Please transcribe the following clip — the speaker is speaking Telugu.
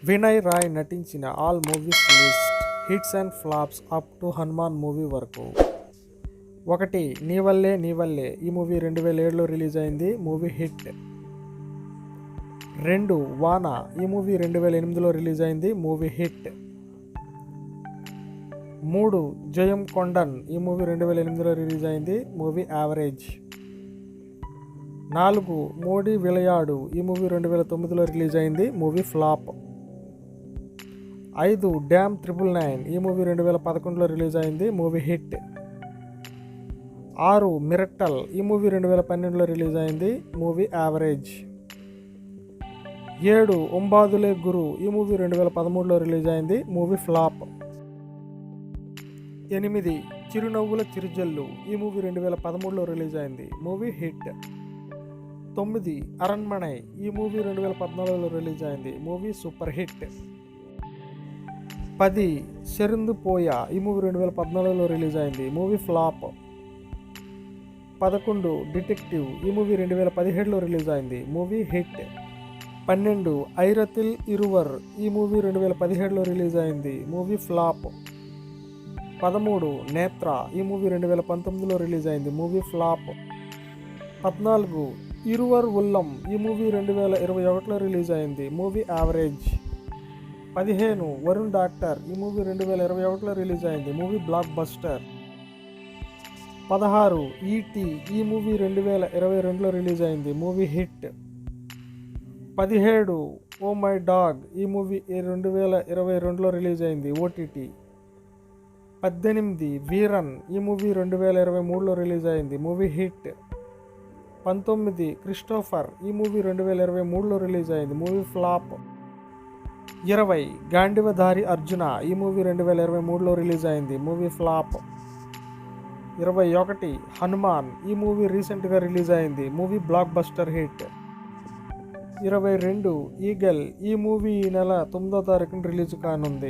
వినయ్ రాయ్ నటించిన all movies list hits and flops up to Hanuman movie వరకు. 1. నీవల్లే నీవల్లే, ఈ మూవీ 2007లో రిలీజ్ అయింది, మూవీ హిట్. 2. వాన, ఈ మూవీ 2008లో రిలీజ్ అయింది, మూవీ హిట్. 3. జయం కొండన్, ఈ మూవీ 2008లో రిలీజ్ అయింది, మూవీ యావరేజ్. 4. మోడీ విలయాడు, ఈ మూవీ 2009లో రిలీజ్ అయింది, మూవీ ఫ్లాప్. 5. డ్యామ్ 999, ఈ మూవీ 2011లో రిలీజ్ అయింది, మూవీ హిట్. 6. మిరట్టల్, ఈ మూవీ 2012లో రిలీజ్ అయింది, మూవీ యావరేజ్. 7. ఉంబాదులే గురు, ఈ మూవీ 2013లో రిలీజ్ అయింది, మూవీ ఫ్లాప్. 8. చిరునవ్వుల చిరుజల్లు, ఈ మూవీ 2013లో రిలీజ్ అయింది, మూవీ హిట్. 9. అరణ్మనై, ఈ మూవీ 2014లో రిలీజ్ అయింది, మూవీ సూపర్ హిట్. 10. శరిందు పోయా, ఈ మూవీ 2014లో రిలీజ్ అయింది, మూవీ ఫ్లాప్. 11. డిటెక్టివ్, ఈ మూవీ 2017లో రిలీజ్ అయింది, మూవీ హిట్. 12. ఐరతిల్ ఇరువర్, ఈ మూవీ 2017లో రిలీజ్ అయింది, మూవీ ఫ్లాప్. 13. నేత్ర, ఈ మూవీ 2019లో రిలీజ్ అయింది, మూవీ ఫ్లాప్. 14. ఇరువర్ ఉల్లం, ఈ మూవీ 2021లో రిలీజ్ అయింది, మూవీ యావరేజ్. 15. వరుణ్ డాక్టర్, ఈ మూవీ 2021లో రిలీజ్ అయింది, మూవీ బ్లాక్ బస్టర్. 16. ఈటీ, ఈ మూవీ 2022లో రిలీజ్ అయింది, movie hit. 17. Oh my dog, ఈ మూవీ 2022లో రిలీజ్ అయింది, ఓటీటీ. 18. వీరన్, ఈ మూవీ 2023లో రిలీజ్ అయింది, మూవీ హిట్. 19. క్రిస్టోఫర్, ఈ మూవీ 2023లో రిలీజ్ అయింది, మూవీ ఫ్లాప్. 20. గాండివధారి అర్జున, ఈ మూవీ 2023లో రిలీజ్ అయింది, మూవీ ఫ్లాప్. 21. హనుమాన్, ఈ మూవీ రీసెంట్గా రిలీజ్ అయింది, movie block buster hit. 22. Eagle, ఈ మూవీ ఈ నెల 9వ తారీఖున రిలీజ్ కానుంది.